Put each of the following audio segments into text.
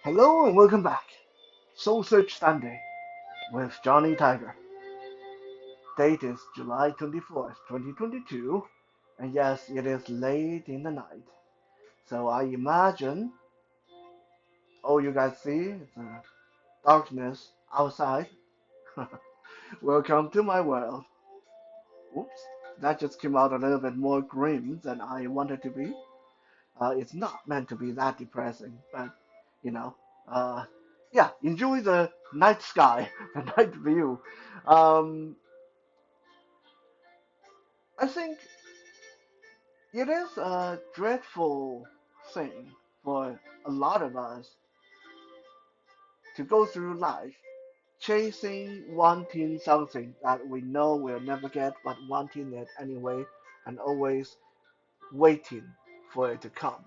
Hello and welcome back. Soul Search Sunday with Johnny Tiger. Date is July 24th, 2022, and yes, it is late in the night. So I imagine all you guys see is darkness outside. Welcome to my world. Oops, that just came out a little bit more grim than I wanted to be. It's not meant to be that depressing, but you know, uh, yeah, enjoy the night sky, the night view. Um, I think it is a dreadful thing for a lot of us to go through life chasing, wanting something that we know we'll never get, but wanting it anyway, and always waiting for it to come.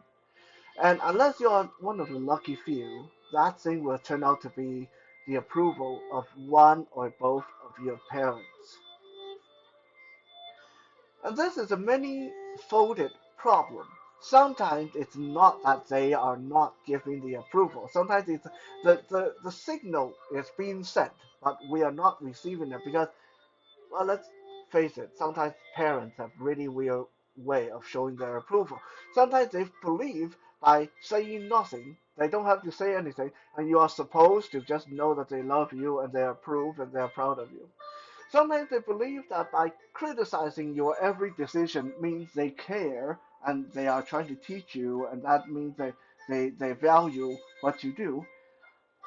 And unless you're one of the lucky few, that thing will turn out to be the approval of one or both of your parents. And this is a many-folded problem. Sometimes it's not that they are not giving the approval. Sometimes it's the signal is being sent, but we are not receiving it because, well, let's face it, sometimes parents have really weird way of showing their approval. Sometimes they believe by saying nothing, they don't have to say anything, and you are supposed to just know that they love you and they approve and they are proud of you. Sometimes they believe that by criticizing your every decision means they care and they are trying to teach you, and that means they value what you do.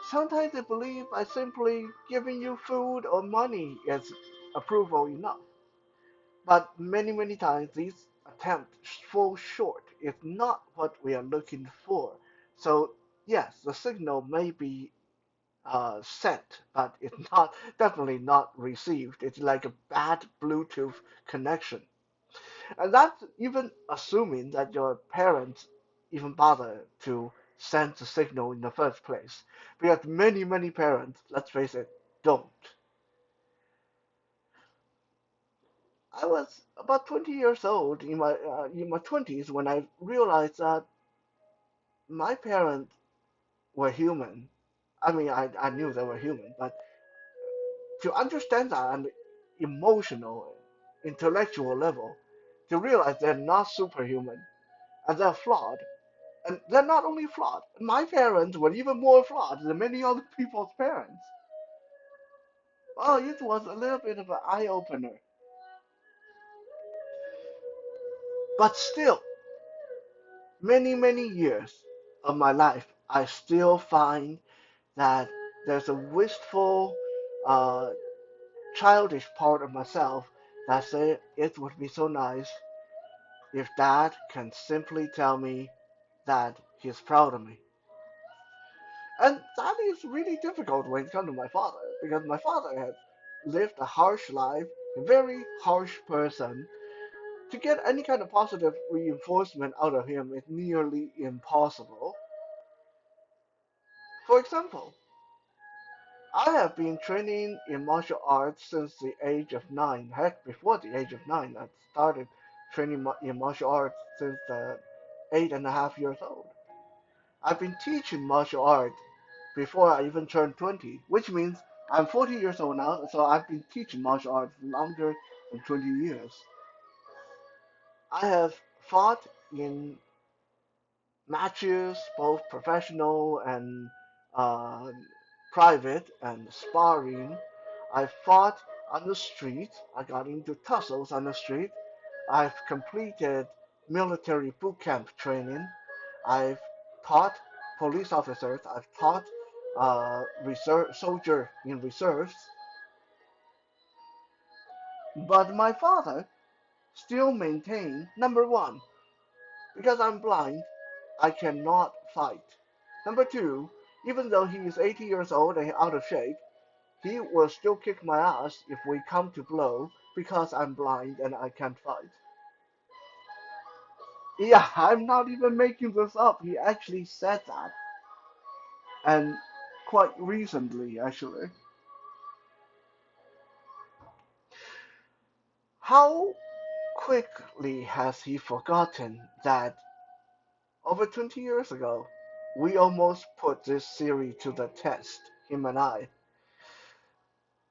Sometimes they believe by simply giving you food or money is approval enough. But many times these attempts fall short. It's not what we are looking for. So, yes, the signal may be sent, but it's not definitely not received. It's like a bad Bluetooth connection, and that's even assuming that your parents even bother to send the signal in the first place, because many parents, let's face it, don't. I was about 20 years old in my 20s when I realized that my parents were human. I mean, I knew they were human, but to understand that on the emotional, intellectual level, to realize they're not superhuman and they're flawed. And they're not only flawed, my parents were even more flawed than many other people's parents. Oh, it was a little bit of an eye opener. But still, many years of my life, I still find that there's a wistful, uh, childish part of myself that say it would be so nice if dad can simply tell me that he's proud of me. And that is really difficult when it comes to my father, because my father has lived a harsh life, a very harsh person. To get any kind of positive reinforcement out of him is nearly impossible. For example, I have been training in martial arts since the age of 9. Heck, before the age of 9, I started training in martial arts since 8.5 years old. I've been teaching martial art before I even turned 20, which means I'm 40 years old now, so I've been teaching martial arts longer than 20 years. I have fought in matches, both professional and uh, private, and sparring. I fought on the street. I got into tussles on the street. I've completed military boot camp training. I've taught police officers. I've taught reserve soldier in reserves. But my father still maintained number one, because I'm blind, I cannot fight. Number two, even though he is 80 years old and out of shape, he will still kick my ass if we come to blow because I'm blind and I can't fight. Yeah, I'm not even making this up. He actually said that, and quite recently, actually. How quickly has he forgotten that over 20 years ago? we almost put this theory to the test, him and I.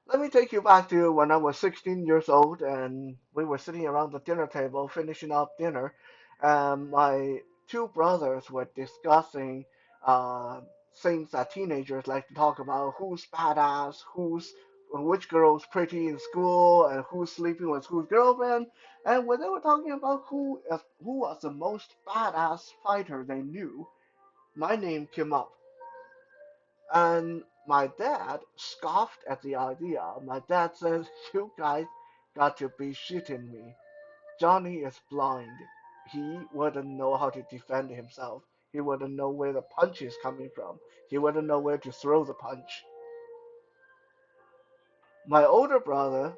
Let me take you back to when I was 16 years old and we were sitting around the dinner table finishing up dinner. My two brothers were discussing uh, things that teenagers like to talk about: who's badass, which girl's pretty in school, and who's sleeping with whose girlfriend. And when they were talking about who was the most badass fighter they knew, my name came up. And my dad scoffed at the idea. My dad said, "You guys got to be shitting me. Johnny is blind. He wouldn't know how to defend himself. He wouldn't know where the punch is coming from. He wouldn't know where to throw the punch." My older brother,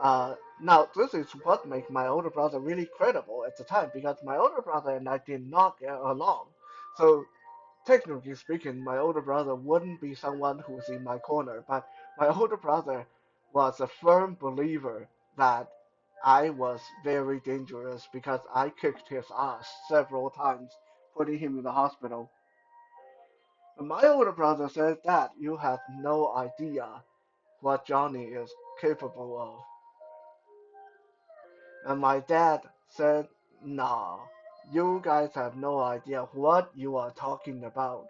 now this is what makes my older brother really credible at the time because my older brother and I did not get along. So technically speaking, my older brother wouldn't be someone who's in my corner, but my older brother was a firm believer that I was very dangerous because I kicked his ass several times, putting him in the hospital. And my older brother said that you have no idea what Johnny is capable of. And my dad said, "Nah, you guys have no idea what you are talking about.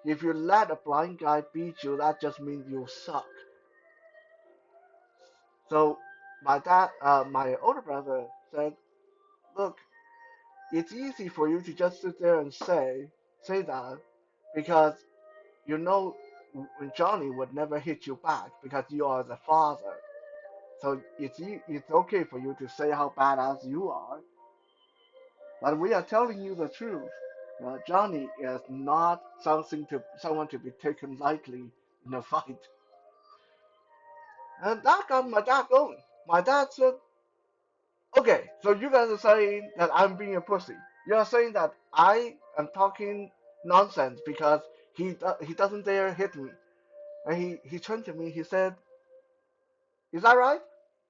If you let a blind guy beat you, that just means you suck." So my older brother said, "Look, it's easy for you to just sit there and say that because you know Johnny would never hit you back because you are the father. So it's okay for you to say how badass you are. But we are telling you the truth. Johnny is not someone to be taken lightly in a fight." And that got my dad going. My dad said, "Okay, so you guys are saying that I'm being a pussy. You are saying that I am talking nonsense because he doesn't dare hit me." And he turned to me. He said, "Is that right?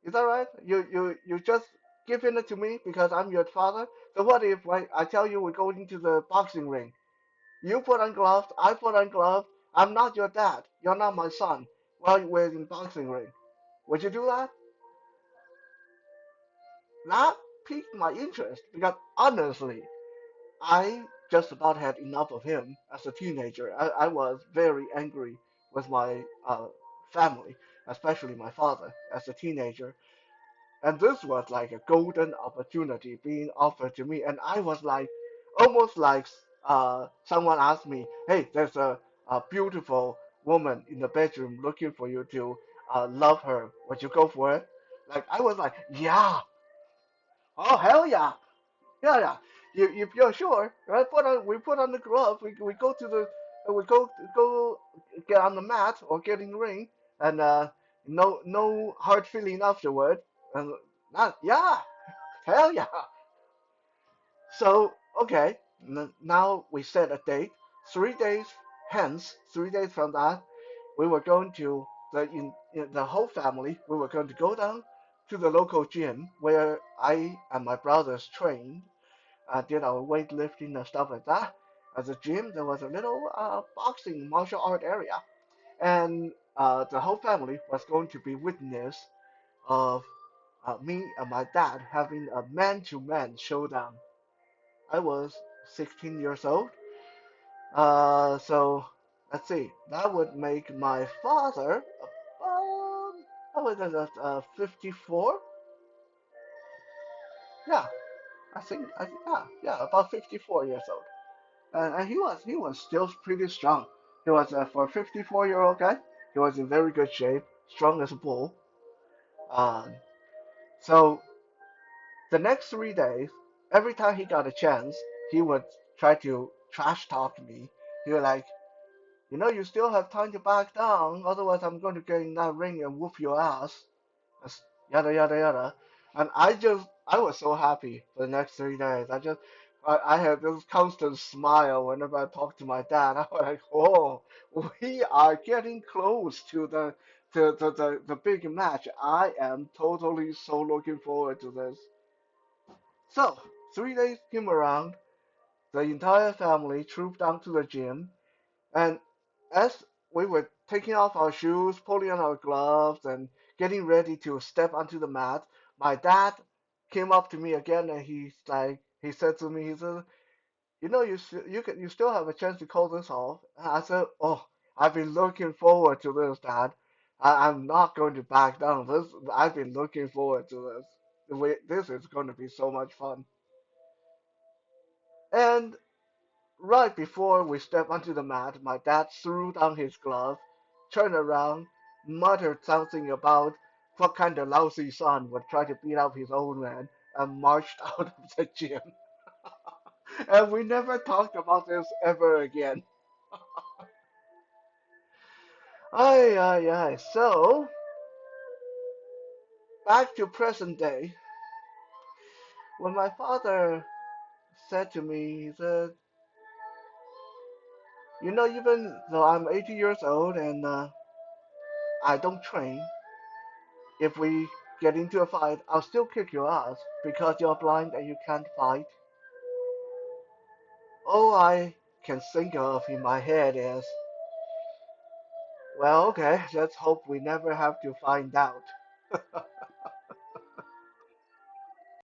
Is that right? You just giving it to me because I'm your father? So what if I tell you we're going to the boxing ring? You put on gloves, I put on gloves. I'm not your dad. You're not my son. While we're in boxing ring, would you do that?" That piqued my interest because honestly, I just about had enough of him as a teenager. I was very angry with my family, especially my father, as a teenager. And this was like a golden opportunity being offered to me. And I was like, almost like someone asked me, "Hey, there's a beautiful woman in the bedroom looking for you to love her. Would you go for it?" Like, I was like, "Yeah, oh, hell yeah, yeah, yeah." If you're sure, right? We put on the glove. We go to the we go get on the mat or get in the ring, and no hard feeling afterward. And not, yeah, hell yeah. So okay, now we set a date. 3 days hence, 3 days from that, we were going to in the whole family. We were going to go down to the local gym where I and my brothers trained, did our weightlifting and stuff like that. At the gym, there was a little boxing martial art area, and the whole family was going to be witness of me and my dad having a man-to-man showdown. I was 16 years old, so let's see, that would make my father about, I was at 54. Yeah, yeah, about 54 years old. And he was still pretty strong. He was for a 54-year-old guy. He was in very good shape, strong as a bull. Um, so the next 3 days, every time he got a chance, he would try to trash talk me. He was like, "You still have time to back down, otherwise I'm going to get in that ring and whoop your ass." Yada yada yada. And I was so happy for the next 3 days. I had this constant smile whenever I talked to my dad. I was like, "Oh, we are getting close to the big match. I am totally so looking forward to this." So 3 days came around. The entire family trooped down to the gym, and as we were taking off our shoes, pulling on our gloves, and getting ready to step onto the mat, my dad came up to me again and he said to me, he said, you know, you still have a chance to call this off. And I said, oh, I've been looking forward to this, Dad. I'm not going to back down. I've been looking forward to this. This is going to be so much fun. And right before we stepped onto the mat, my dad threw down his glove, turned around, muttered something about what kind of lousy son would try to beat up his own man, and marched out of the gym. And we never talked about this ever again. Ay, ay, ay. So, back to present day. When my father said to me, he said, you know, even though I'm 80 years old and I don't train, if we get into a fight, I'll still kick your ass because you're blind and you can't fight. All I can think of in my head is, well, okay, let's hope we never have to find out.